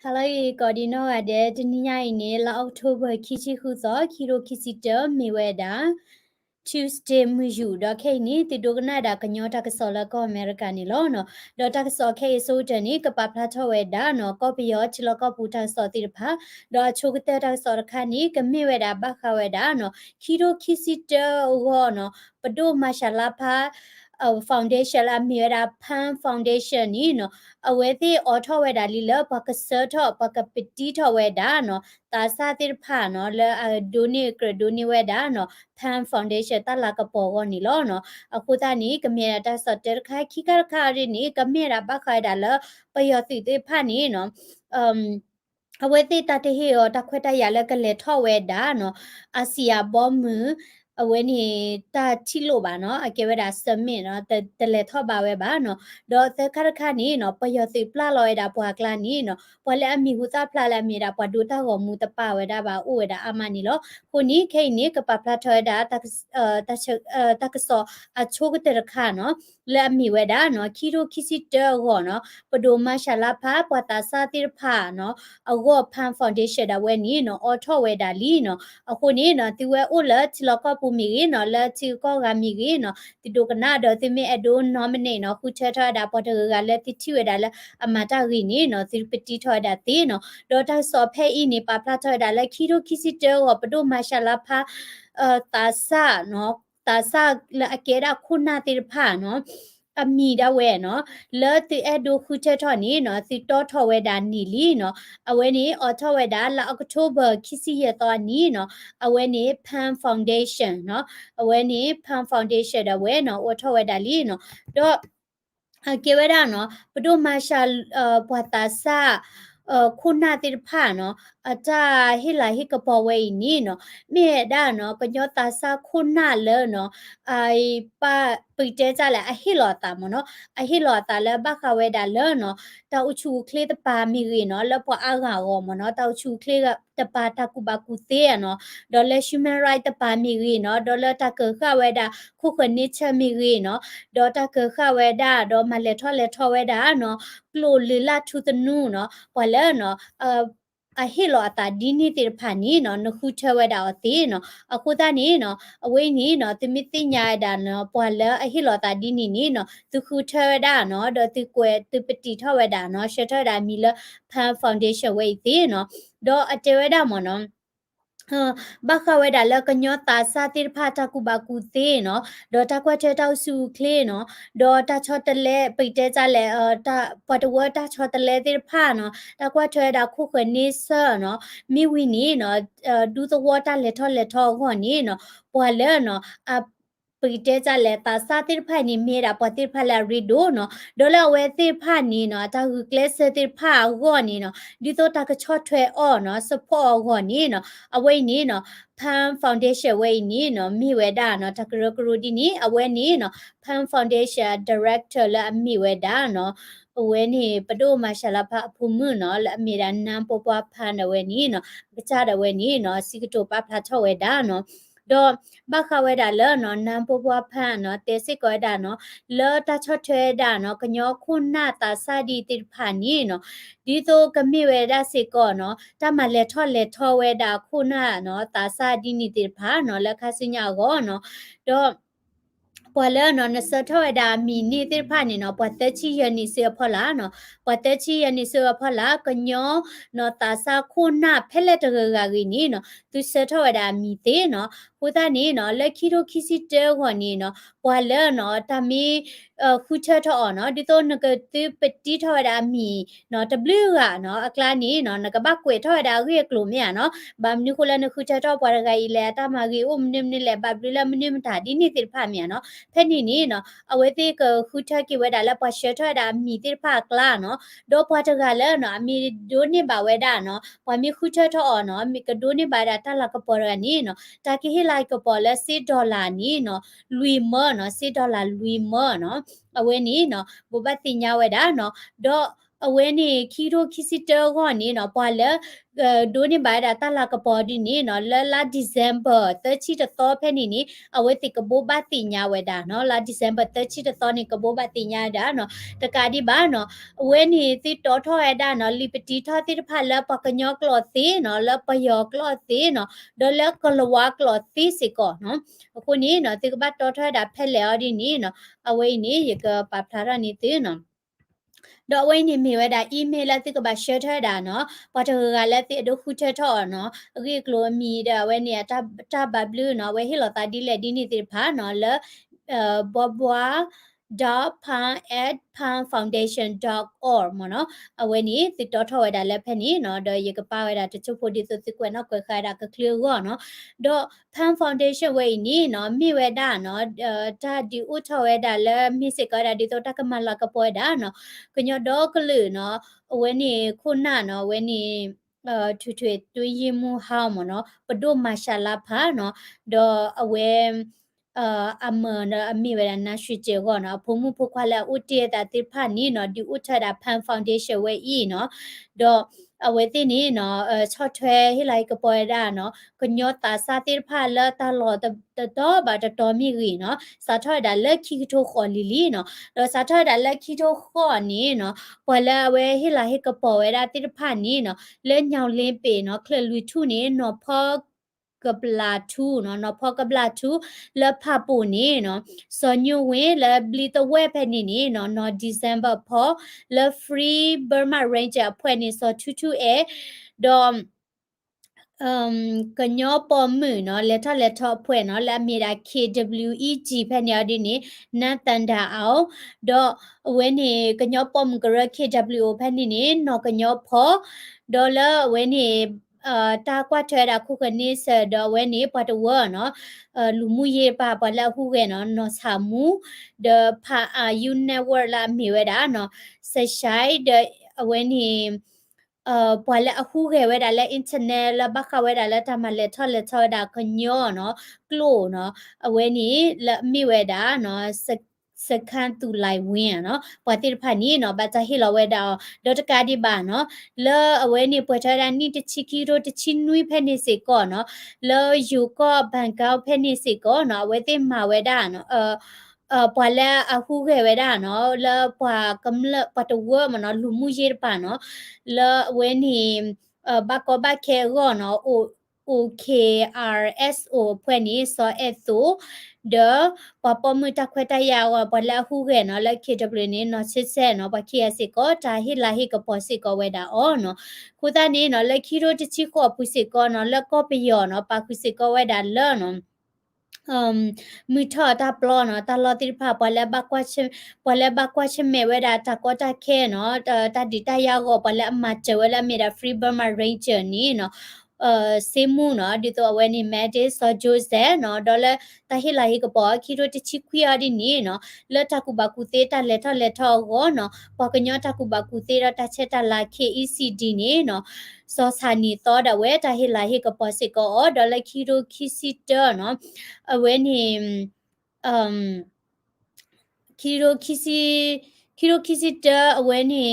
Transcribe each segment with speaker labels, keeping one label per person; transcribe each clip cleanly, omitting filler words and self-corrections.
Speaker 1: Hello, Cordino Ade, Dinia in La October Kichi Huzo, Kiro Kisito, Miweda, Tuesday Muju, Dokani, the Doganada, Kanyota Sola Co American Ilono, Dota Soke Sotani, Kapaplato Edano, Copy or Chiloka Puta Sotirpa, Dot Chukata Sorkani, Miweda Bakawedano, Kiro Kisito Wono, Pado Mashalapa. Foundation la mira pan foundation ni no aweti auto weda lila paka serto paka petito weda no ta satir pa no le doni doni weda no pan foundation ta la ka po ni lo no akuta ni kamera ta soter khai khikar khari ni kamera ba khai da la payoti te pa ni no aweti ta te hi o ta khweta ya la ka le tho weda no asia bom when ta chilo ba no akeweda submit no te le tho ba we ba no do te kharkha ni no payoti pla lo da pwa kla ni no pwa le ami hu ta pla la mi da pwa do ta go mu ta pa we da ba o we da amani lo ko ni khe ni ka pa pla tho da ta ta ka so a cho ka te kha no le ami we da no khiro khisi te go no pdo ma sha la pha pwa ta sa tir pha no a go phan foundation da we ni no auto we da li no အခုနေနော်တီဝဲအိုလာချီလကပူမီနော်လာချီကောဂါမီနော်တီဒိုကနာတော့တီမီအဒိုနော်မနေနော်ခုချထတာပေါ်တကလည်းတီတီဝဲတာလည်းအမတာရီနေနော်တီပတီထော်တာတီနော်ဒေါ်တာဆော့ဖဲအီနေပါပလာထော်တာလည်းခီရိုခီစီတောပဒိုမာရှာလာဖာတာဆာနော်တာဆာလည်းအကဲတာခုနာတီဖာနော်အမီဒါဝဲနော်လဲတီအဒိုခုချထော်နေနော်စီတောထော်ဝဲတာနီလီနော်အဝဲနေအော်ထော်ဝဲတာလာအောက်တိုဘာခီစီရတော့နီနော်အဝဲနေ Pan Foundation เนาะအဝဲနေ Pan Foundation da we no o tho we da li no do ke we da no pdo masha bwata sa ခုနာတိဖာနော်အတာဟိလာဟိကပေါ်ဝဲနီနော်မြေဒါနော်ကညောတာစာခုနာလဲနော်အိုင်ပါပိတဲကြလဲအဟိလောတာမနော်အဟိလောတာလဲဘခဝဲဒါလဲနော်တောက်ချူကလေးတပါမီရီနော်လပွားအာဂါရောမနော်တောက်ချူကလေးကတပါတကူဘကူသေးရနော်ဒေါ်လာ human right တပါမီရီနော်ဒေါ်လာတကခဝဲဒါခုခနိချမီရီနော်ဒေါ်တကခဝဲဒါဒေါ်မလက်ထောဝဲဒါနော်ကလိုလီလာထူတနူနော်ပွာလဲနော်အဟိလောတာဒီနီတိဖာနီနော်နခုချဝဲတာအသေးနော်အခုတနီနော်အဝိနီနော်တမီတိညာဒါနော်ပွာလဲအဟိလောတာဒီနီနီနော်သူခုချဝဲတာနော်ဒေါ်သူကွယ်သူပတိထဝဲတာနော်ရှထတာမီလဖန်ဖောင်ဒေးရှင်းဝဲသေးနော်ဒေါ်အတဲဝဲတာမနော်ဘခဝဲဒါလကညောတာစာတိဖာတာကူဘကူသေးနော်ဒေါ်တာကွက်တဲ့တောက်စုကလေးနော်ဒေါ်တာချော့တလဲပိတ်တဲ့ကြလဲတာပတ်တဝတာချော့တလဲတိဖာနော်တာကွက်ထဲတာခုခနေဆာနော်မိဝီနီနော်ဒူသဝတာလက်ထောခေါနီနော်ပွာလဲနော်အပိတဲကြလဲတာစာတိဖာနီမေရာပတိဖာလာရီဒိုနော်ဒေါ်လာဝဲတိဖာနီနော်တာဟုကလစတိဖာဂောနီနော်ဒီတော့တာကချော့ထွဲအော်နော်စဖော့ဂောနီနော်အဝိနေနော် Pan Foundation ဝိနေနော်မိဝဲဒါနော်တကရကရူဒီနီအဝဲနေနော် Pan Foundation Director လာမိဝဲဒါနော်အဝဲနေပဒိုမရှာလာဖအဖူမှုနော်လာအမီရန်နမ်ပပဖန်ဝဲနေနော်ပချတဲ့ဝဲနေနော်စီကတိုပဖလာချော့ဝဲဒါနော်တော့ဘခဝဲဒါလောနော်နမ်ပပဖန်နော်တေစစ်ကွဲဒါနော်လောတချော့ထွဲဒါနော်ကညောခုနာတာစာဒီတိဖာနီနော်ဒီတော့ကမိဝဲဒါစစ်ကောနော်တမလက်ထောဝဲဒါခုနာနော်တာစာဒီနီတိဖာနော်လက်ခစညာကောနော်တော့ပွာလဲနော်နစထောဒါမီနီတိဖာနီနော်ပွာတက်ချီယနီစေဖောလာနော်ပွာတက်ချီယနီစေဖောလာကညောနော်တာစာခုနာဖဲလက်တကကကြီးနီနော်သူစထောဒါမီတေနော်ဟိုတာနီနော်လက်ခီရိုခီစီတဲခွန်နီနော်ပွာလဲနော်တမီခုချထောနော်ဒီတော့ငကတိပတိထောဒါမီနော် W ကနော်အကလာနီနော်ငကဘကွေထောဒါရီကလိုမြနော်ဘာမနီခိုလနခုချထောပွာရဂိုင်လဲတာမဂီအုံနင်းနလေဘဘလမနင်းတာဒီနီတိဖာမြနော်ဖဲနီနီနော်အဝဲတိကခုထကိဝဲဒါလပရှထဒါမီတိဖာကလာနော်ဒေါ်ပွားတကလည်းနော်အမီဒိုနေပါဝဲဒါနော်ပွာမီခုထထောနော်မီကဒိုနေပါဒါတလာကပေါ်ရနီနော်တာကိဟီလိုက်ကပေါ်လဲ$6နီနော်လူီမောနော်$6လူီမောနော်အဝဲနီနော်ဘဘတိညာဝဲဒါနော်ဒေါ် အဝဲနေခီရိုခီစီတောခေါနေနော်ပွာလဒိုနေဘိုင်ဒါတလာကပေါ်ဒီနေနော်လာဒီဇမ်ဘာ30တော့ဖဲနေနေအဝဲတိကဘိုဘတိညာဝဲဒါနော်လာဒီဇမ်ဘာ30တော့နေကဘိုဘတိညာဒါနော်တကာဒီဘာနော်အဝဲနေတိတော်ထော်ရဒါနော်လီပတီထော်တိဖာလာပကညောကလောသေးနော်လပယောကလောသေးနော်ဒေါ်လကလဝါကလောသေးစီကောနော်အခုနေနော်တိကဘတ်တော်ထော်ဒါဖဲလေအော်ဒီနေနော်အဝဲနေရကပပလာရနေသေးနော်တော့ဝိနေမေဝဒါအီးမေးလတိကဘာရှယ်ထားတာနော်ပတ်တကလည်းတိဒုခုထထောနော်အခုကလိုမီဒါဝဲနေတာဘဘလူနော်ဝဲဟီလတာဒီလေဒီနေတိဖာနော်လဘောဘွာဒေါဖန် @panfoundation.org မနော်အဝဲနေတိတော်ထောဝဲဒါလည်းဖက်နေနော်တော့ရကပါဝဲဒါတချို့ဖို့ဒီသစ်ကွယ်နော်ကွယ်ခိုင်တာကကလီရောနော်တော့ pan foundation ဝဲနေနော်မိဝဲဒါနော်ဒါဒီဥထောဝဲဒါလည်းမိစစ်ကဒါဒီတော့တကမလာကပွဲဒါနော်ကညတော့ကလူနော်အဝဲနေခုနနော်ဝဲနေထွေတွေးရင်မှုဟောင်းမနော်ပဒိုမာရှာလာဖာနော်တော့အဝဲအမနအမိဝရနာရှိချေကောနော်ဖုံမှုဖုခွာလာဥတီတာတိဖာနီနော်ဒီဥထတာဖန်ဖောင်ဒေးရှင်းဝဲဤနော်တော့အဝဲတိနီနော်ချော့ထွဲဟိလိုက်ကပေါ်ဒါနော်ကညောတာစာတိဖာလာတာလောတော့ဘာတော်မီရီနော်စာထော်ဒါလက်ခိထိုခေါ်လီလီနော်တော့စာထော်ဒါလက်ခိထိုခေါ်နီနော်ပွာလာဝဲဟိလာဟိကပေါ်ဝဲဒါတိဖာနီနော်လဲညောင်လင်းပေနော်ခလလူထုနီနော်ဖောကပလာတူနော်ဖောကပလာတူလဖပူနေနော်စောညဝင်းလဘလီတဝဲဖက်နေနေနော်ဒီဇမ်ဘာဖောလဖရီဘာမာရန်ဂျာဖွဲ့နေစောထူထူအဲတော့ကညောပေါ်မှုနော်လက်ထဖွဲ့နော်လာမီရာ KWEG ဖက်နေရဒီနေနတ်တန်တာအောင်တော့ဝဲနေကညောပေါ်မှုကရ KWO ဖက်နေနေနော်ကညောဖောဒေါ်လာဝဲနေတာကွာထဲတာခုကနေစတော့ဝဲနေပတ်တဝနော်လူမှုရေးပါပလာခုကနော်ဆာမှုဒဖာယူနက်ဝရလာမီဝဲတာနော်ဆက်ဆိုင်ဒအဝဲနေပွာလဲအခုခဲဝဲတာလဲ internet လဘခဝဲတာလဲတမလဲထော်ဒါခညောနော်ကလိုနော်အဝဲနေလမိဝဲတာနော်စကန်တူလိုက်ဝင်းနော်ပွာတိဖာနီနော်ဘာသာဟီလဝဲတာဒေါတကာဒီဘာနော်လောအဝဲနေပွာထားတာနီတချီကီရိုတချီနွိဖဲနေစေကောနော်လောယူကောဘန်ကောဖဲနေစေကောနော်ဝဲတိမာဝဲတာနော်ပွာလာအခုခဲဝဲတာနော်လောပွာကမ္လပတ်တဝမနော်လူမှုရေးပါနော်လောဝဲနေဘကောဘခဲရောနော်OKRSO ဖွဲ့နေစောအဲ့သို့เดปปมือตะควตะยาวปละฮู้แกเนาะละ KW นี่เนาะซิเซเนาะปะ KS ก็ตาฮิลาฮิกปอสิก็เวดาอ๋อเนาะคูตานี่เนาะละคิโรติชิก็ปุสิก็เนาะละก็ไปยอเนาะปะคุสิก็เวดาเลเนาะมือทอตาปลอเนาะตาลอติพาปละบักว่าชปละบักว่าชเมเวดาตาก็ตาแค่เนาะตาดิตายาก็ปละมาเจเวลาเมดาฟรีเบอร์มาเรนเจอร์นี่เนาะစေမှုနော်ဒီတော့ဝဲနေမက်ဒီဆောဂျိုဇဲနော်ဒေါ်လာတဟီလာဟီကပေါ်ခီရိုတချီခွီယာဒီနီနော်လက်တကူဘကူသေးတလက်ထောကိုနော်ပကညောတကူဘကူသေးရတချက်တလာ KECD နီနော်စောစာနီတော့ဒဝဲတဟီလာဟီကပေါ်စစ်ကောဒေါ်လာခီရိုခီစီတာနော်အဝဲနေခီရိုခီစီတာအဝဲနေ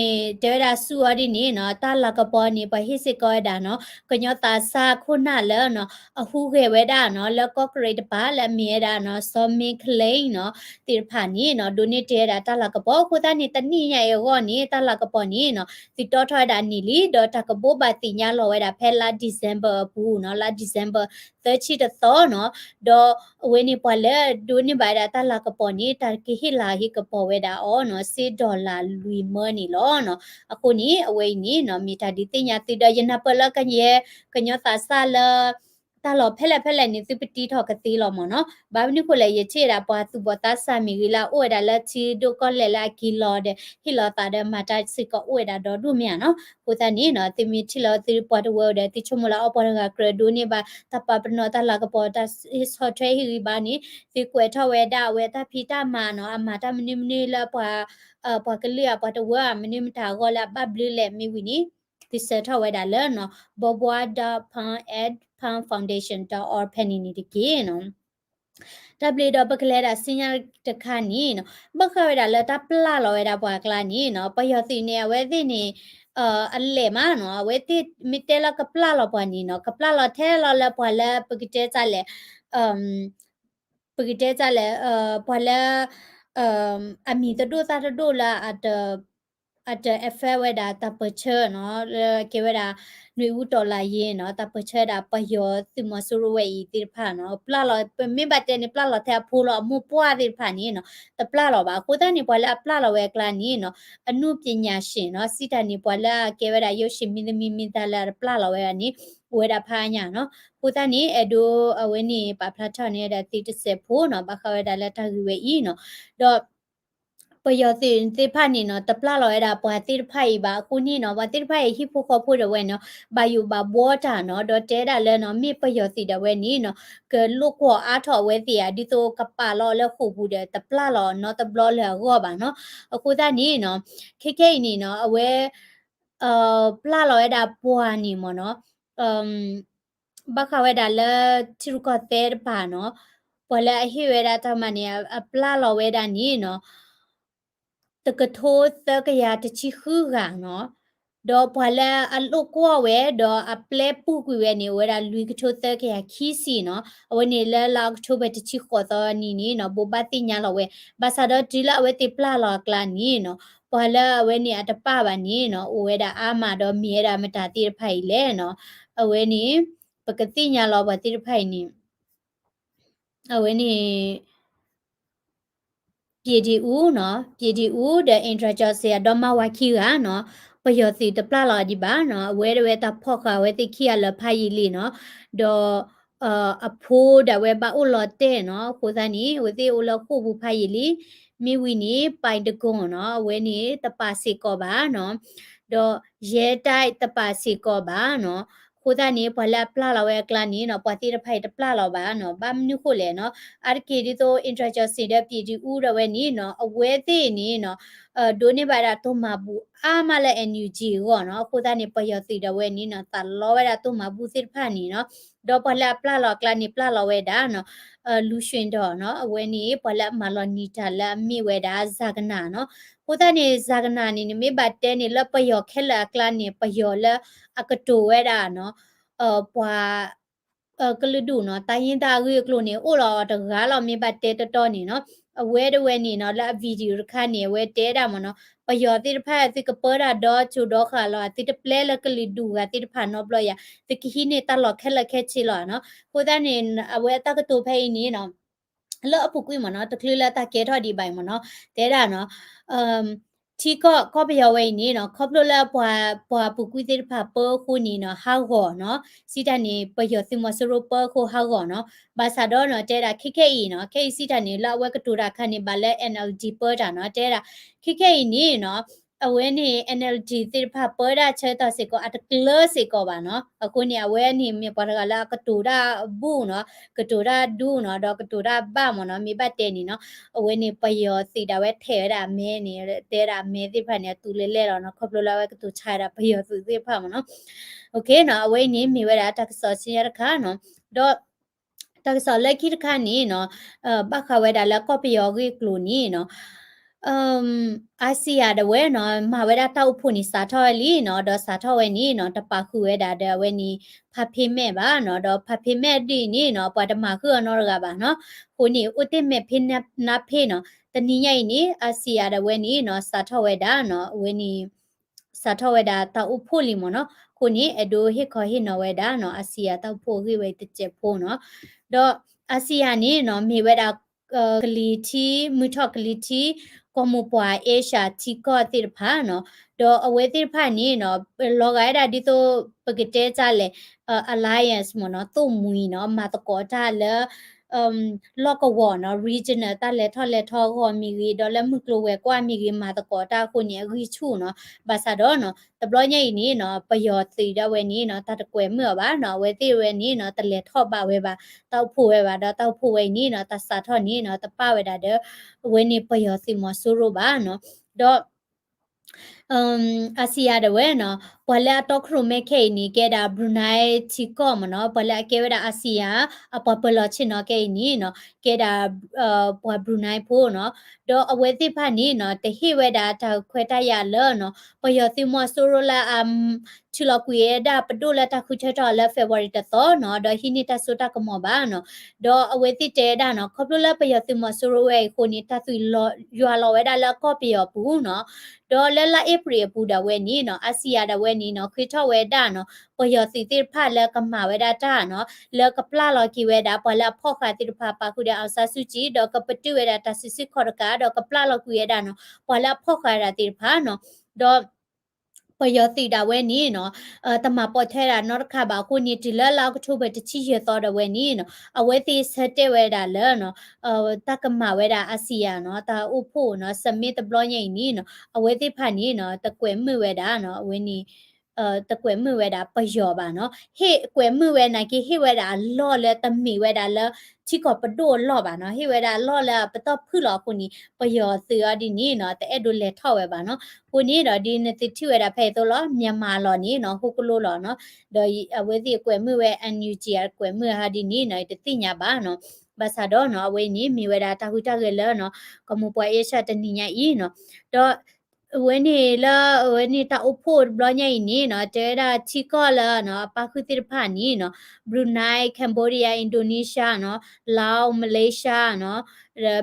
Speaker 1: တဲရာဆူအဒီနေနော်တာလကပေါ်နေပဟိစစ်ကောဒါနော်ကညောတာစာခုနလဲနော်အခုခေဝဲဒါနော်လကော့ဂရိတ်ပါလမီဒါနော်စောမီကလိန်နော်တိဖာနီနော်ဒိုနေတဲဒါတာလကပေါ်ခုတာနေတနိရရောနေတာလကပေါ်နေနော်တိတော်ထွားဒါနီလီဒေါ်တကဘောပါတိညာလောဝဲဒါဖဲလာဒီဇမ်ဘာဘူးနော်လာဒီဇမ်ဘာ30တော့နော်ဒေါ်ဝဲနေပလဲဒိုနေပါဒါတာလကပေါ်နေတာကိဟီလာဟီကပေါ်ဝဲဒါအော်နော်$6လူမနီလောနော်အခုနီအဝိနီနော်မီတာဒီတင်ညာတိဒယနာပလကညေကညတာဆာလတာလောဖဲလက်နေသူပတီထောက်ကတိလောမနော်ဘာမနိခုလေရချေတာပွားသူဘတာဆာမီဂီလာအိုဒါလက်ချီဒိုကောလေလာကီလောဒဟီလောတာဒမတာစစ်ကောအိုဒါဒေါ်ဒုမြနော်ကိုတနီနော်တိမီချီလောတိပွားတဝဒတိချုမလာအပေါ်ကကရဒိုနေပါတပပနောတာလာကပေါ်တာဆော့ထွဲဟီဘာနီဒီကွယ်ထဝဲဒါဝဲတာဖီတာမာနော်အမာတာမနီလာပွားပကလီအပတဝါမနိမတာဂောလာဘဘလီလေမီဝီနီဒီစထဝဲဒါလဲနော်ဘဘွာဒါဖန် @panfoundation.org ဖနီနီတကေနော် ta ble do bakle da sinya ta khani no bakha da la ta pla lo da bwa kla ni no pa yo ti ne we ti ni alle ma no we ti mi te la ka pla lo bwa ni no ka pla lo the lo la bwa la pakite cha le um pakite cha le bwa la ami ta do ta do la at the affair we da ta pa che no ke we da หน่วยอุตอลาเยเนาะตาเปเชดาปะยอติมสุรเวอีติผาเนาะปลาลอเปมิบัตเตนี่ปลาลอแทพูลอมูปัวติผานี่เนาะตะปลาลอบาโคตานี่ปอละปลาลอเวกลานี่เนาะอนุปญญาရှင်เนาะสิตานี่ปอละเกเวดายุชิมินมิมิตาลาปลาลอเวอันนี้เวดาพาญาเนาะโคตานี่เอโดอเวนี่ปาพลาทานี่ดาติตเสพูเนาะบาคาเวดาละทาเวอีเนาะดอปยอตินติพานี่เนาะตะปลาลอยดาปะติไผบาคูนี่เนาะว่าติไผฮิปโคพูดเวเนาะบาอยู่บาบัวตาเนาะดอเตดาเลเนาะมีปยอติดเวนี่เนาะเกลูกกว่าอาทอเวติอะดิโตกะปาลอเลคูบูเดตะปลาลอเนาะตะบลอเลก็บาเนาะအခုတนี่เนาะเคนี่เนาะအဝဲပလာလောရတာပွားနေမเนาะဘခဝဲဒါလချီရုကတဲ့ပါเนาะပလဲအဟိဝဲဒါတမနီပလာလောဝဲဒါนี่เนาะ ตะกะโทตะกะยาตะชิคือกะเนาะดอพอละอะโลกัวเวดออะเปลปุกุเวนี่เวดาลุยกะโทตะกะยาคีซีเนาะอเวนี่ละลากโทเบตะชิขอตอนี่นี่เนาะบ่บะติญาลอเวบาซาดอดิละเวติปลาลอกลานี่เนาะพอละเวนี่อะตะปะบานี่เนาะโอเวดาอามาดอมีเอดามะตาติไผเลเนาะอเวนี่ปกติญาลอบะติไผนี่อเวนี่ ပြည်ဒီဦးနော်ပြည်ဒီဦးတဲ့အင်ထရာဂျာဆီယာဒေါ်မဝါခီကနော်ပယောစီတပလာလာဒီပါနော်ဝဲဝဲတာဖော့ခါဝဲတိခီရလဖိုင်လီနော်ဒေါ်အဖိုးဒဝဲပါဦးလော်တဲ့နော်ကိုစနီဝဲတိဦးလော်ခုဘူးဖိုင်လီမိဝီနီပိုင်တကွန်နော်ဝဲနီတပါစီကောပါနော်ဒေါ်ရဲတိုက်တပါစီကောပါနော်ခိုးတာနေဘလာပလာလာဝဲကလာနေနော်ပွားတိတဖိုင်တပလာလာပါနော်ဘာမနုခုလေနော်အာကေဒီတိုအင်ထရာဂျာစီတဲ့ပြည်ဒီဦးရဝဲနေနော်အဝဲသိနေနော်ဒိုနေပါတာတုံမဘူးအာမလဲ NUG ကောနော်ခိုးတာနေပယောစီတဲ့ဝဲနေနော်တလောဝဲတာတုံမဘူးစစ်ဖာနေနော်ဒေါ်ပလာပလာလာကလာနေပလာလာဝဲတာနော်လူရှင်တော့နော်အဝဲနေပလာမလော်နီတာလာမိဝဲတာဇာကနာနော်ခိုးတာနေဇာကနာနေမိဘတဲနေလပယောခဲလာကလာနေပယောလအကတိုဝဲတာနော်ပွာကလူဒူနော်တိုင်းရင်တာရီကလိုနေအိုလောတကားလောမြပတ်တဲတတော်နေနော်အဝဲတဝဲနေနော်လာဗီဒီယိုခါနေဝဲတဲတာမနော်ပယောတိတဖက်တိကပရာဒေါ်ချူဒေါ်ခါလောတိတပလဲလကလီဒူကတိတဖာနော်ဘလရတိကဟိနေတလောခဲလခဲချီလောနော်ခိုးတဲ့နေအဝဲတကတူဖိနေနော်လောအပုကွေးမနော်တကလလာတကဲထော်ဒီပိုင်မနော်တဲတာနော်အမ်ทีก็ไปเอาไว้นี่เนาะครอบครัวละปัวปุกุยติผาเปอคูนี่เนาะฮาก่อเนาะสิตานี่ปยอสิมอสโรเปอคูฮาก่อเนาะบาซาดอเนาะเตราคิเคอีเนาะเคอีสิตานี่ละเวกตูราคันนี่บาเล NLD เปอร์ดาเนาะเตราคิเคอีนี่เนาะအဝဲနေ NLD တိဖပေါ်ဒါချဲတော့စေကောအတကလစေကောပါနော်အခုနေအဝဲနေမြေပေါ်ကလာကတူရာဘူးနော်ကတူရာဒူနော်တော့ကတူရာဘာမနော်မိဘတဲ့နေနော်အဝဲနေပယောစီဒါဝဲထဲတာမဲနေတဲတာမဲတိဖနေတူလဲလဲတော့နော်ခပ်လို့လာဝဲကတူချာတာပယောစီတိဖမနော်โอเคနော်အဝဲနေမိဝဲတာတက်ဆောစီရခါနော်တော့တက်ဆောလက်ခိတခါနေနော်ဘခဝဲတာလက်ကောပယောဂီကလူနီနော်อาเซียดเวเนาะมาเวดาตาอุพุนิสาทอลีเนาะดอสาทอเวนี่เนาะตะปาคุเวดาเดเวนี่พาพิเมบาเนาะดอพาพิเมดีนี่เนาะปะตะมาคือเนาะกะบาเนาะคูนี่อุติเมพินนาเพเนาะตะนี่ใหญ่นี่อาเซียดเวนี่เนาะสาทอเวดาเนาะเวนี่สาทอเวดาตาอุพุลิมเนาะคูนี่เอโดเฮคอเฮเนาะเวดาเนาะอาเซียตาอุพุฮิเวตเจโพเนาะดออาเซียนี่เนาะมีเวดากลีทีมือทอกลีทีကမပွားအေရှာတီကောတိဖာနော်ဒေါ်အဝဲတိဖာနီနော်လောဂိုင်ဒါဒီတိုပကတဲ့ကြလေ alliance မနော်တုံမူနော်မာတကောတာလေလောကဝနော် regional တလဲထော်လဲထော်ခေါ်မီရီဒေါ်လဲမှုကလိုဝဲကွာမီရီမာတကောတာခုညရီချူနော်ဘာသာတော့နော်တဘလညိနီနော်ပယောတီဒဝဲနီနော်တတကွယ်မြောပါနော်ဝဲတိဝဲနီနော်တလဲထော့ပါဝဲပါတောက်ဖို့ဝဲပါတော့တောက်ဖို့ဝဲနီနော်တဆာထော့နီနော်တပဝဲတာတဲ့ဝဲနီပယောစီမဆူရိုပါနော်တော့ อาเซียเดเวเนาะปอลาตอกโครเมเคนี่แกดาบรูไนชิกอมเนาะปอลาแกเวดาอาเซียอะปอปลอชินเนาะแกนี่เนาะแกดาปอบรูไนโพเนาะดออเวติพานี่เนาะแต่ฮิเวดาตาควตายาเลเนาะปอยอติมอโซโรลาชิลอกุเอดาปดูลาตาคุเชตอลเฟเวอริตตอเนาะดอฮินิตาสุตากมอบาเนาะดออเวติเตดาเนาะคอบลูลาปอยอติมอโซโรเวโคนิตาตุยลอยัวลอเวดาละก็ปยอปูเนาะ ဒေါ်လလဧပြီပူဒဝဲနီနော်အစီယာဒဝဲနီနော်ခွေထော်ဝဲဒါနော်ပယောစီတိဖလကမဝဲဒါတာနော်လကပလာလကီဝဲဒါပလဖောခတိဖပါခုဒအဆာစုချီဒေါ်ကပတူဝဲဒါတဆစစ်ခေါ်ကာဒေါ်ကပလာလကူရဒါနော်ပလဖောခရတိဖာနော်ဒေါ်ပယောတိဒါဝဲနီနော်တမပေါ်ထဲတာနော်ခါပါခုနီတီလလောက်ထုဘတချီရတော်ဒဝဲနီနော်အဝဲတိစတဲ့ဝဲဒါလဲနော်တကမဝဲဒါအစီယာနော်တာဥဖို့နော်စမစ်တဘလညိနီနော်အဝဲတိဖာနီနော်တကွဲမှုဝဲဒါနော်အဝဲနီตะกวยมือเวดาปะยอบาเนาะเฮกวยมือเวนากิเฮเวดาล่อเลตะมีเวดาเลที่ก็ปะโดล่อบาเนาะเฮเวดาล่อเลปะตอพือลอคนนี้ปะยอเสือดินี่เนาะแต่เอดูเลท่อเวบาเนาะคนนี้ดอดีนติที่เวดาเพตัวลอเมียมาลอนี้เนาะฮูกโลลอเนาะดอเวติกวยมือเวอันยูจีกวยมือหาดินี่เนาะตติญาบาเนาะบาซาดอเนาะเวนี้มีเวดาตาฮูตาเกเลเนาะกมูปวยเอชาตนิญาอีเนาะดอweni ta upor blonya ini no tera chikola no pakutir phani no Brunei Cambodia Indonesia no Laos Malaysia no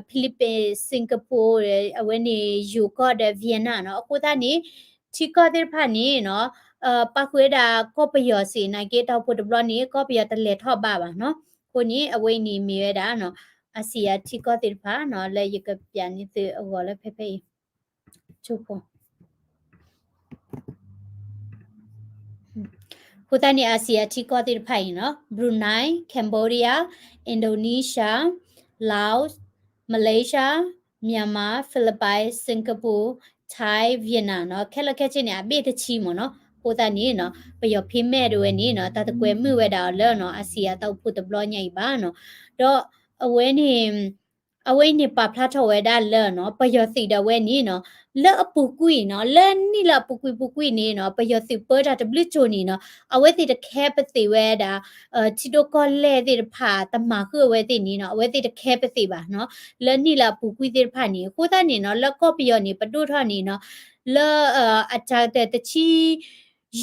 Speaker 1: Philippines Singapore weni yuko de Vienna no akuta ni chikotir phani no pakweda kopyo si na ke ta put bloni kopyo ta le tho ba ba no ko ni aweni mi da no asia chikotir pha no le yik pya ni te awole phe phe chupo Hutani Asia Chikotir Pai no Brunei, Cambodia, Indonesia, Laos, Malaysia, Myanmar, Philippines, Singapore, Thai, Vietnam no khela khe chin ne abe de chi mo no Hutani no pe yo phi me de we ni no ta de kwe mu we da le no Asia ta pu de blo nyai ba no do awe ni pa phla tho we da le no pe yo si da we ni no le apu kui no le ni la pu kui ni no pe yo si per da de bli cho ni no အဝဲတိတခဲပစီဝဲတာချီတိုကောလဲတိတဖာတမခုအဝဲတိနီနော်အဝဲတိတခဲပစီပါနော်လနီလာပူကွီတိတဖာနီကိုသားနီနော်လက်ကော့ပီယောနီပတုထနီနော်လဲအချာတဲ့တချီ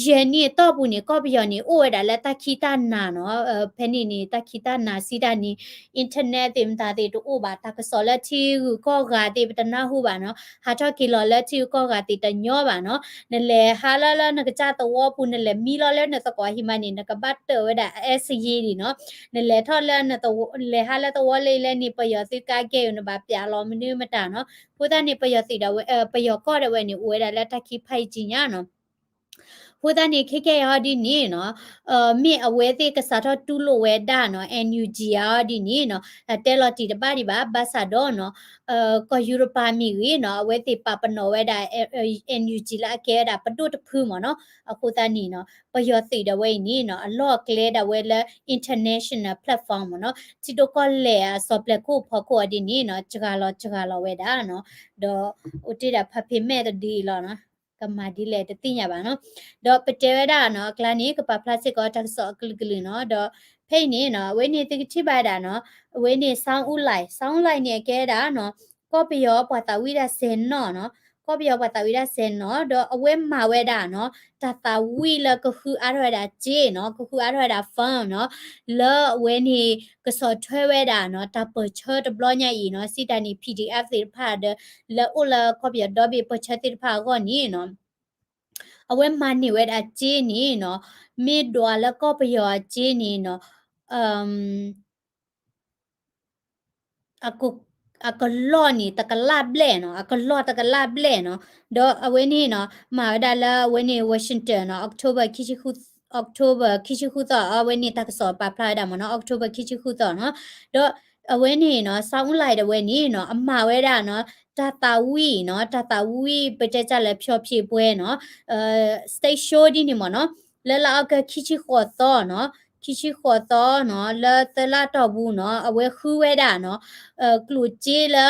Speaker 1: ယနီတော့ဘူးနီကော့ပီယောနီအိုဝဲတာလက်တခိတနာနော်ဖဲနီနီတခိတနာစီတာနီအင်တာနက်တင်တာတေတူအိုပါတကစောလက်ချီကောဂါတေပတနာဟုပါနော်ဟာတော့ကီလောလက်ချီကောဂါတေတညောပါနော် nele halala nagacha to wo pu nele mi lo le na to ko hi mani na ka bat to da SE di no nele tho le na to le hala to wo le le ni pa yo si ka ke no ba pya lo minu ma ta no pu da ni pa yo si da we pa yo ko da we ni we da la ta ki phai ji nya no ဟိုတနေခေခေဟာဒီနေနော်မေအဝဲသေးကစားတော့တူလိုဝဲဒါနော် NUG ဟာဒီနေနော်တဲလတီတပါဒီပါဘာသာတော့နော်ကောယူရိုပါမီဝေနော်အဝဲသေးပပနော်ဝဲဒါ NUG လာကဲဒါပတုတဖူးမနော်အခုတနေနော်ပယောစီတဝဲနေနော်အလော့ကလဲဒါဝဲလဲ international platform မနော်ချီတိုကောလဲဆော့ပလက်ကိုဖော်ကိုဒီနေနော်ဂျဂါလောဝဲဒါနော်တော့ဥတီတာဖဖေမဲ့ဒီလောနော်ကမာဒီလေတတိညာပါနော်တော့ပတေဝဒနော်ကလနီကပပလစစ်ကောတက်ဆော့ကလကလနော်တော့ဖိနေနော်ဝိနေတိတိပါတာနော်ဝိနေဆောင်းဥလိုက်နေကဲတာနော်ကောပယောပတာဝိရစင်နော်ကောပယောပတာဝိရစင်နော်တော့အဝဲမာဝဲတာနော်တတာဝီလကခုအားရတာဂျေနော်ကခုအားရတာဖန်နော်လောဝဲနေကစောထွဲဝဲတာနော်တပချတ်ဘလောညာဤနော်စီတနီ PDF တွေဖာဒလောဥလကောပယောတော့ဘပချတ်တိဖာကောနီနော်အဝဲမနီဝဲတာဂျင်းနီနော်မေဒွာလကောပယောဂျင်းနီနော်အမ်အကုအကလောနီတကလာဘလဲနော်အကလောတကလာဘလဲနော်ဒေါ်အဝဲနီနော်မာဒါလာဝဲနီဝါရှင်တန်နော်အောက်တိုဘာခိချီခုအောက်တိုဘာခိချီခုတော့အဝဲနီတကစောပါဖလာဒါမနော်အောက်တိုဘာခိချီခုတော့နော်ဒေါ်အဝဲနီနော်ဆောင်းလိုက်တဲ့ဝဲနီနော်အမဝဲတာနော်တာတာဝီနော်တာတာဝီပကြကြလဲဖြောဖြေပွဲနော်state show ဒီနေမနော်လဲလာကခိချီခေါ်တော့နော်ခိချီခေါ်တော့နော်လဲတလာတော့ဘူးနော်အဝဲခူးဝဲတာနော်ကလူကြီးလဲ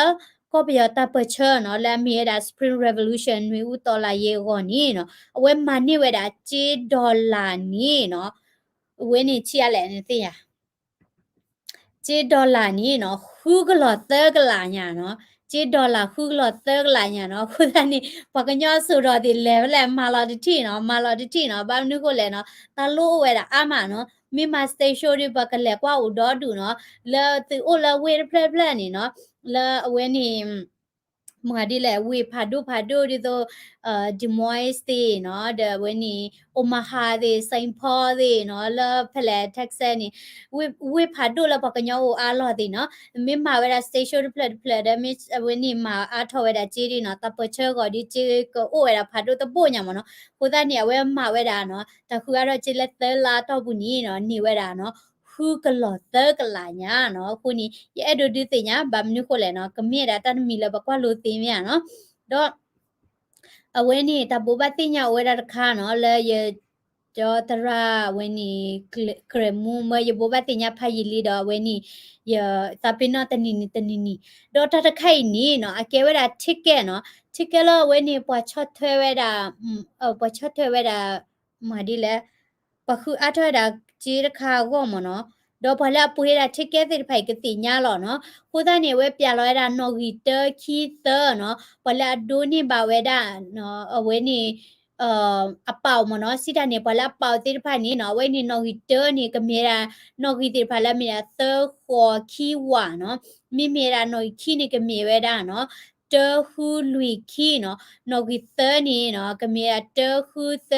Speaker 1: ก็ไปยอตาเปเชอร์เนาะและมีดา Spring Revolution มีอุตอลาเยก่อนนี่เนาะเว้มันนี่เวดา$7นี่เนาะเว้นี่เชียแหละนี่ติอ่ะ$7นี่เนาะฮูกลอเตอร์กลาญาเนาะ$7ฮูกลอเตอร์กลาญาเนาะคุดานี่ปากญอสุรอดิเลวแลมาลอดิทีเนาะมาลอดิทีเนาะบามนึกก็เลยเนาะตาลูเวดาอามาเนาะมีมาสเตชันดิปากเลกว่าอุดอดูเนาะแล้วติโอลาเวเพลนี่เนาะแล้วเวนี่มาดิแลวีพาดูดิโตดิมอยสตีเนาะเดเวนี่โอมาฮาเดไซน์พอเดเนาะแล้วเพลเท็กซัสนี่วีพาดูแล้วปากญออาลอดิเนาะมิมาเวลาสเตชันเพลเดมิเวนี่มาอาทอเวลาจีดีเนาะตาเปเชอร์ก็ดิจีก็โอเวลาพาดูตะโบญามเนาะคุดานี่เวมาเวลาเนาะแต่คือเราจิเลตลาตอบุนี่เนาะนี่เวลาเนาะฮูกลอเตอร์กลาญาเนาะคุนี่ยะดดิติญาบามนุโคเลเนาะกะมีดาตันมีลบกว่าโลติเมียเนาะดอအဝဲนี่ตะบูบะติญาเวดาคาเนาะเลเยจอตระเวนี่เครมูเมยบูบะติญาพายิลีดอเวนี่ยตาปินะตะนินี่ดอตะตะไข่นี่เนาะอเกเวดาทิกเกเนาะทิกเกลเวนี่ปวชอทเวดาปวชอทเวดามาดิเลปะคืออะทเวดาจีรคาโกมเนาะดอพลาปุเฮดาทิกเกติไผกติญาลอเนาะခုဒနေဝဲပြလောရတာနော်ဂီတခီတနော်ပလာဒိုနေဘဝဲတာနော်အဝဲနေအပေါမနော်စီတနေပလာပေါတိဖာနေနော်ဝဲနေနော်ဂီတနေကမေရာနော်ဂီတိဖာလာမေရာသခေါ်ခီဝါနော်မိမေရာနော်ခီနေကမေဝဲတာနော်တဟူလူခီနော်နော်ဂီတနေနော်ကမေရာတဟူသ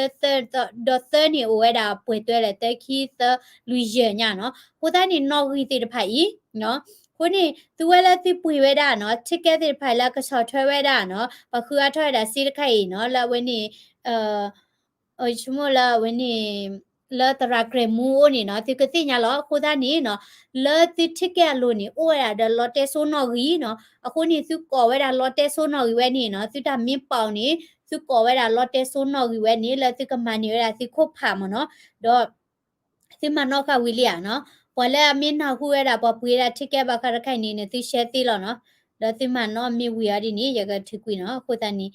Speaker 1: ဒေါ်သနေဝဲတာပွေတွဲလေတခီသလူရညာနော်ခုဒနေနော်ဂီတိတဖာဤနော်ခုနေသူဝဲလာတိပွေဝဲတာနော်ချစ်ကဲတဲ့ဖိုင်လာကဆော်ထွဲဝဲတာနော်ပခုအထွဲတာစီတခိုင်နော်လာဝဲနေချမလာဝဲနေလာတရာကရမူနေနော်တိကတိညာလောခုဒါနေနော်လာတိချစ်ကဲလို့နေအိုရတဲ့လော်တဲဆိုနော်ကြီးနော်အခုနေသူကော်ဝဲတာလော်တဲဆိုနော်ကြီးဝဲနေနော်သူတာမင်းပေါင်နေသူကော်ဝဲတာလော်တဲဆိုနော်ကြီးဝဲနေလာတိကမန်နေရတာသူခုတ်ဖာမနော်တော့သူမနောက်ကဝီလီယာနော်ပလဲအမင်းနာခုရတာပပွေးတာထိကဲပါခရခိုင်နေနေသူရှဲတိလောနော်ဒါတိမနောမြေဝီယာဒီနေရကထိကွီနော်ခုတန်နီ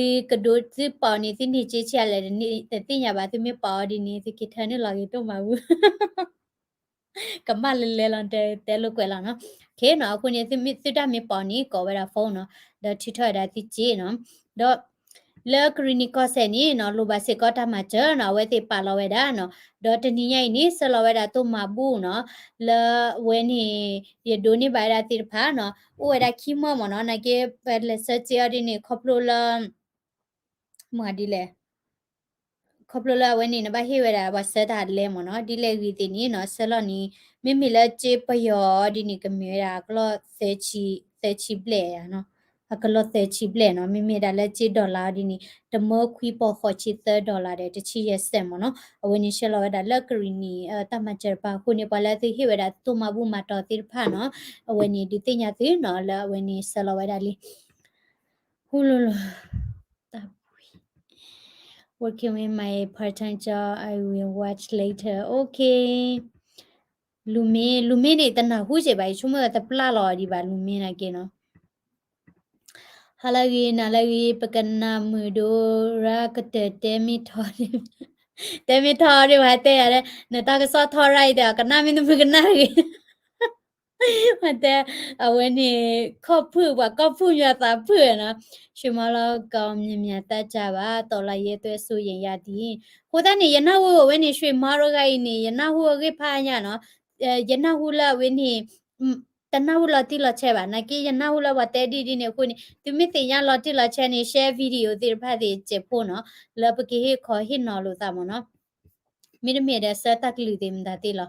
Speaker 1: တီကဒိုတိပေါနေတိနေချေချရလေနေတိညာပါသူမပေါဒီနေတိကိထန်နေလာရီတော့မှာဘူးကမလလေလန်တဲလုကွယ်လာနော်ခေနော်အခုနေတိတမပေါနီကောဝဲတာဖုန်းနော်ဒါထိထော်တာတိချေနော်တော့လေကရီနီကောဆယ်နီနော်လိုပါစေကောတာမှာကျနော်ဝဲတိပါလောဝဲတာနော်ဒေါ်တနီယိုင်နီဆလောဝဲတာတုမဘူးနော်လေဝဲနီရဒိုနီဘိုင်ရာတိဖာနော်ဥဝဲတာခီမောမနော်နကေပက်လက်ဆက်ချီရီနီခေါပလိုလာမာဒီလေခေါပလိုလာဝဲနီနဘဟိဝဲတာဘဆက်တာလဲမနော်ဒီလေဝီတီနီနော်ဆလောနီမိမိလက်ချေပယောဒီနီကမြေရာကလောသဲချီပလေရနော်ကလောသဲချီပလေနော်မိမိဒါလက်ချေဒေါ်လာဒီနီတမောခွီပေါ်ခေါ်ချီ$30တဲ့တချီရက်ဆက်မနော်အဝင်းရှလောဝဲတာလက်ကရီနီတမချပါခုနေပလာသိဟိဝဲတာတူမဘူးမတော်တိဖာနော်အဝင်းဒီတိညာတိနော်လအဝင်းဆလောဝဲတာလီဟူလိုတာ working with my part-time job I will watch later okay လူမင်းနေတနာခုချေပါချုံမတပလာလော်ဒီပါလူမင်းနိုင်ကေနော်halagi nalagi pakana mudo ra kate temi thori wa te yare neta ka so thorai da kana min pakana ri mate aweni khophu ba kophu ya ta phu na shimala kaum mya ta cha ba to la ye twe su yin ya di ko da ni yana wo we ni shwe ma ro ga ni yana wo ge pha nya no yana hu la we ni တနဝလတိလချဲပါနကေယနာဟုလဝတဲဒီဒီနေခုနေသူမတေရလတိလချဲနေ share video တိဖတ်တိချက်ဖို့နော်လပကေခေါ်ဟိနော်လို့သမနော်မိရမြေတဲ့စတက်ကလူတင်ဒါတိလ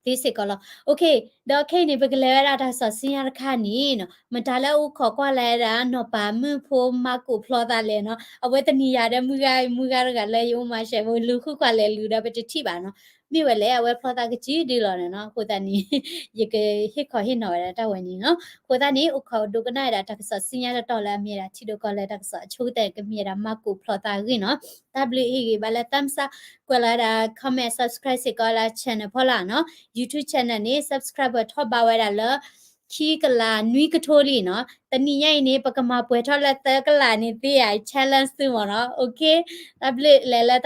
Speaker 1: ဒီစကလโอเคဒေါ်ခေနေပကလဲရတာဆစင်ရခါနီနော်မတလဲဥခေါ်ကွာလဲတာနော်ပါမဖို့မကုဖလောတာလဲနော်အဝဲတနီရတဲ့မူကရကလဲယုံမရှဲဘလူခုကွာလဲလူတော့ပတိပါနော်မိဝဲလဲအဝဲဖလောတာကကြီးဒီလောနော်ကိုတနီရကဟစ်ခေါ်ဟစ်နော်ရတာဝင်နီနော်ကိုတနီဥခေါ်ဒုကနာရတာဆစင်ရတော့လဲမြေတာချီဒိုကလဲတာဆချိုးတဲ့ကမြေတာမကုဖလောတာကြီးနော် WE ဘလတမ်စာကွာလာတာ comment subscribe စကောလာ channel ဖော်လာနော် YouTube channel နေ subscriber ထောက်ပါဝဲတာလ คีกะลานุยกะโทลีเนาะตะนี่ใหญ่นี่ปะกะมาป่วยทอดละเตะกะลานี่ติไอ challenge ซึหมอเนาะโอเคอับเลแลละ